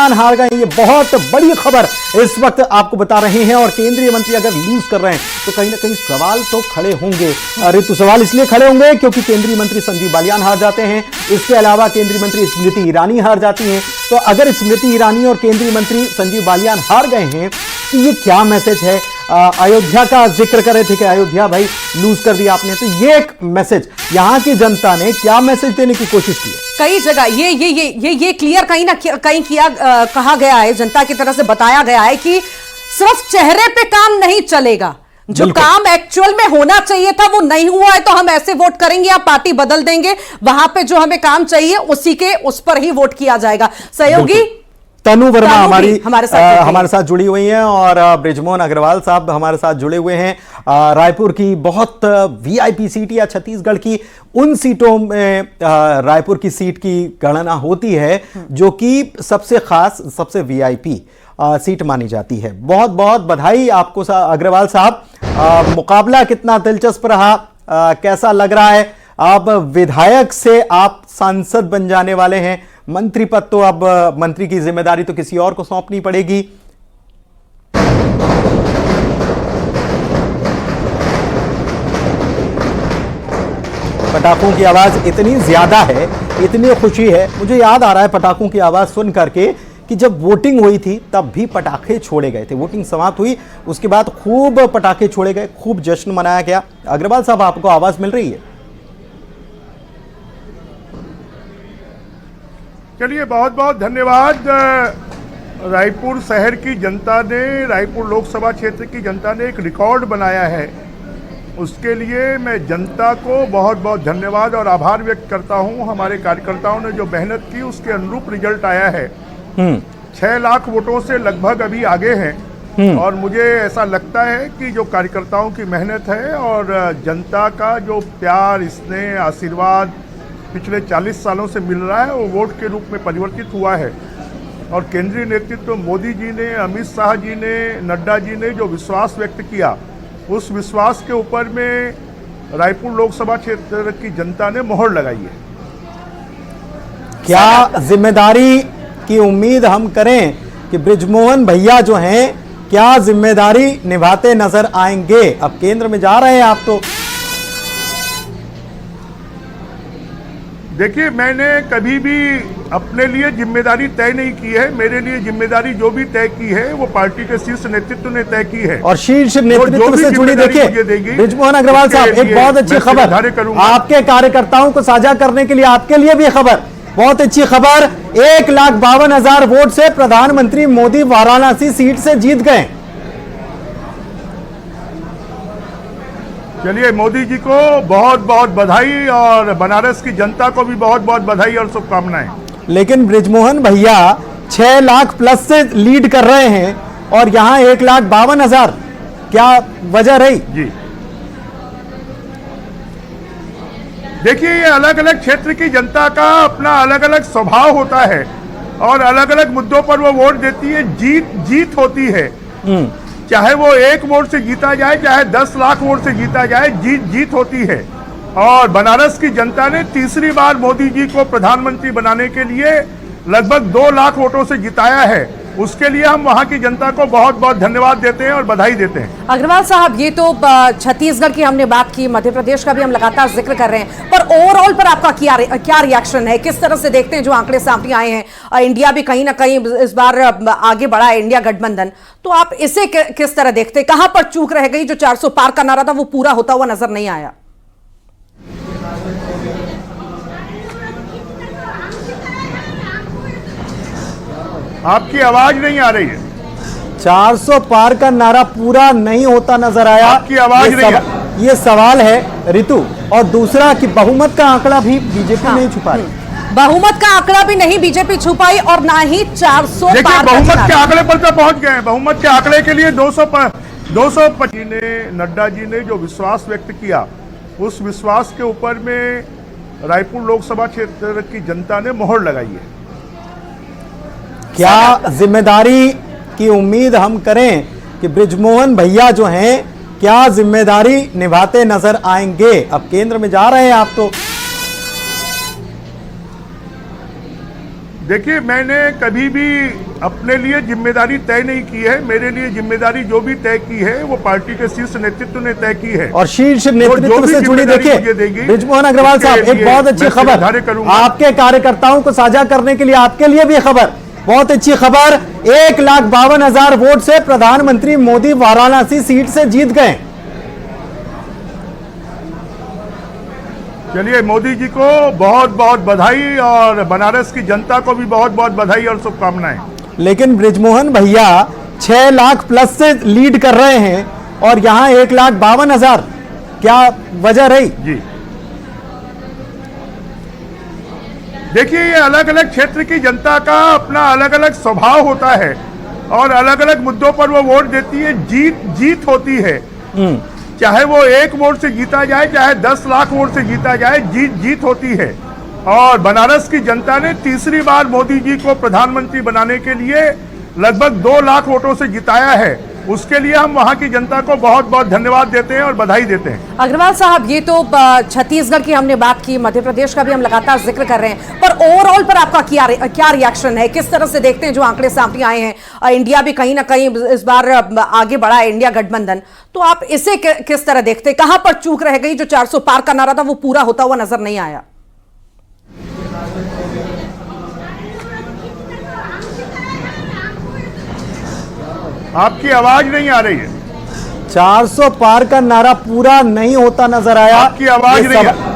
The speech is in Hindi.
बालियान हार गए। ये बहुत बड़ी खबर इस वक्त आपको बता रहे हैं। और केंद्रीय मंत्री अगर लूज कर रहे हैं तो कहीं ना कहीं सवाल तो खड़े होंगे। ऋतु, सवाल इसलिए खड़े होंगे क्योंकि केंद्रीय मंत्री संजीव बालियान हार जाते हैं, इसके अलावा केंद्रीय मंत्री स्मृति ईरानी हार जाती हैं। तो अगर स्मृति ईरानी और केंद्रीय मंत्री संजीव बालियान हार गए हैं तो ये क्या मैसेज है? अयोध्या का जिक्र कर रहे थे कि अयोध्या भाई लूज कर दिया आपने, तो ये एक मैसेज यहां की जनता ने क्या मैसेज देने की कोशिश की है? कई जगह ये क्लियर कहीं ना कहीं कहा गया है, जनता की तरफ से बताया गया है कि सिर्फ चेहरे पे काम नहीं चलेगा, जो काम एक्चुअल में होना चाहिए था वो नहीं हुआ है तो हम ऐसे वोट करेंगे या पार्टी बदल देंगे। वहां पे जो हमें काम चाहिए उस पर ही वोट किया जाएगा। सहयोगी तनु वर्मा हमारे साथ जुड़ी हुई हैं और बृजमोहन अग्रवाल साहब हमारे साथ जुड़े हुए हैं। रायपुर की बहुत वीआईपी सीट या छत्तीसगढ़ की उन सीटों में रायपुर की सीट की गणना होती है जो कि सबसे खास, सबसे वीआईपी सीट मानी जाती है। बहुत बहुत बधाई आपको अग्रवाल साहब। मुकाबला कितना दिलचस्प रहा, कैसा लग रहा है? अब विधायक से आप सांसद बन जाने वाले हैं, मंत्री पद तो अब मंत्री की जिम्मेदारी तो किसी और को सौंपनी पड़ेगी। पटाखों की आवाज इतनी ज्यादा है, इतनी खुशी है। मुझे याद आ रहा है पटाखों की आवाज सुन करके कि जब वोटिंग हुई थी तब भी पटाखे छोड़े गए थे। वोटिंग समाप्त हुई उसके बाद खूब पटाखे छोड़े गए, खूब जश्न मनाया गया। अग्रवाल साहब, आपको आवाज मिल रही है? चलिए, बहुत बहुत धन्यवाद। रायपुर शहर की जनता ने, रायपुर लोकसभा क्षेत्र की जनता ने एक रिकॉर्ड बनाया है। उसके लिए मैं जनता को बहुत बहुत धन्यवाद और आभार व्यक्त करता हूं। हमारे कार्यकर्ताओं ने जो मेहनत की उसके अनुरूप रिजल्ट आया है। 6 लाख वोटों से लगभग अभी आगे हैं और मुझे ऐसा लगता है कि जो कार्यकर्ताओं की मेहनत है और जनता का जो प्यार, स्नेह, आशीर्वाद पिछले 40 सालों से मिल रहा है वो वोट के रूप में परिवर्तित हुआ है। और केंद्रीय नेतृत्व मोदी जी ने, अमित शाह जी ने, नड्डा जी ने जो विश्वास व्यक्त किया, उस विश्वास के ऊपर में रायपुर लोकसभा क्षेत्र की जनता ने मोहर लगाई है। क्या जिम्मेदारी की उम्मीद हम करें कि बृजमोहन भैया जो हैं, क्या जिम्मेदारी निभाते नजर आएंगे? अब केंद्र में जा रहे हैं आप तो। देखिए, मैंने कभी भी अपने लिए जिम्मेदारी तय नहीं की है। मेरे लिए जिम्मेदारी जो भी तय की है वो पार्टी के शीर्ष नेतृत्व ने तय की है और शीर्ष नेतृत्व से जुड़ी, देखिए बृजमोहन अग्रवाल साहब, एक बहुत अच्छी खबर आपके कार्यकर्ताओं को साझा करने के लिए, आपके लिए भी खबर, बहुत अच्छी खबर। 1,52,000 वोट से प्रधानमंत्री मोदी वाराणसी सीट से जीत गए। चलिए, मोदी जी को बहुत बहुत बधाई और बनारस की जनता को भी बहुत बहुत बधाई और शुभकामनाएं। लेकिन बृजमोहन भैया 6 लाख प्लस से लीड कर रहे हैं और यहां 1,52,000, क्या वजह रही? जी देखिए, ये अलग अलग क्षेत्र की जनता का अपना अलग अलग स्वभाव होता है और अलग अलग मुद्दों पर वो वोट देती है। जीत होती है, चाहे वो 1 वोट से जीता जाए, चाहे 10 लाख वोट से जीता जाए, जीत होती है। और बनारस की जनता ने तीसरी बार मोदी जी को प्रधानमंत्री बनाने के लिए लगभग 2 लाख वोटों से जिताया है। उसके लिए हम वहां की जनता को बहुत बहुत धन्यवाद देते हैं और बधाई देते हैं। अग्रवाल साहब, ये तो छत्तीसगढ़ की हमने बात की, मध्य प्रदेश का भी हम लगातार जिक्र कर रहे हैं, पर ओवरऑल पर आपका क्या रिएक्शन है? किस तरह से देखते हैं जो आंकड़े सामने आए हैं? इंडिया भी कहीं ना कहीं इस बार आगे बढ़ा है, इंडिया गठबंधन, तो आप इसे किस तरह देखते हैं? कहां पर चूक रह गई? जो 400 पार का नारा था वो पूरा होता हुआ नजर नहीं आया। आपकी आवाज नहीं आ रही है। 400 पार का नारा पूरा नहीं होता नजर आया, आपकी आवाज नहीं है। ये सवाल है ऋतु। और दूसरा कि बहुमत का आंकड़ा भी बीजेपी नहीं छुपा रही। बहुमत का आंकड़ा भी नहीं बीजेपी छुपाई और ना ही 400 पार। बहुमत के आंकड़े पर तो पहुंच गए। बहुमत के आंकड़े के लिए 225 ने, नड्डा जी ने जो विश्वास व्यक्त किया, उस विश्वास के ऊपर में रायपुर लोकसभा क्षेत्र की जनता ने मोहर लगाई है। क्या जिम्मेदारी की उम्मीद हम करें कि बृजमोहन भैया जो हैं, क्या जिम्मेदारी निभाते नजर आएंगे? अब केंद्र में जा रहे हैं आप तो। देखिए, मैंने कभी भी अपने लिए जिम्मेदारी तय नहीं की है। मेरे लिए जिम्मेदारी जो भी तय की है वो पार्टी के शीर्ष नेतृत्व ने तय की है। और शीर्ष नेतृत्व से जुड़ी देखिए बृजमोहन अग्रवाल साहब, एक बहुत अच्छी खबर आपके कार्यकर्ताओं को साझा करने के लिए, आपके लिए भी खबर, बहुत अच्छी खबर। 1,52,000 वोट से प्रधानमंत्री मोदी वाराणसी सीट से जीत गए। चलिए, मोदी जी को बहुत बहुत बधाई और बनारस की जनता को भी बहुत बहुत बधाई और शुभकामनाएं। लेकिन बृजमोहन भैया 6 लाख प्लस से लीड कर रहे हैं और यहां 1,52,000, क्या वजह रही? जी देखिए, ये अलग अलग क्षेत्र की जनता का अपना अलग अलग स्वभाव होता है और अलग अलग मुद्दों पर वो वोट देती है। जीत होती है, चाहे वो 1 वोट से जीता जाए, चाहे 10 लाख वोट से जीता जाए, जीत होती है। और बनारस की जनता ने तीसरी बार मोदी जी को प्रधानमंत्री बनाने के लिए लगभग 2 लाख वोटों से जिताया है। उसके लिए हम वहां की जनता को बहुत बहुत धन्यवाद देते हैं और बधाई देते हैं। अग्रवाल साहब, ये तो छत्तीसगढ़ की हमने बात की, मध्य प्रदेश का भी हम लगातार जिक्र कर रहे हैं, पर ओवरऑल पर आपका क्या रिएक्शन है? किस तरह से देखते हैं जो आंकड़े सामने आए हैं? इंडिया भी कहीं ना कहीं इस बार आगे बढ़ा है, इंडिया गठबंधन, तो आप इसे किस तरह देखते हैं? कहां पर चूक रह गई? जो 400 पार का नारा था वो पूरा होता हुआ नजर नहीं आया। आपकी आवाज नहीं आ रही है। 400 पार का नारा पूरा नहीं होता नजर आया। आपकी आवाज नहीं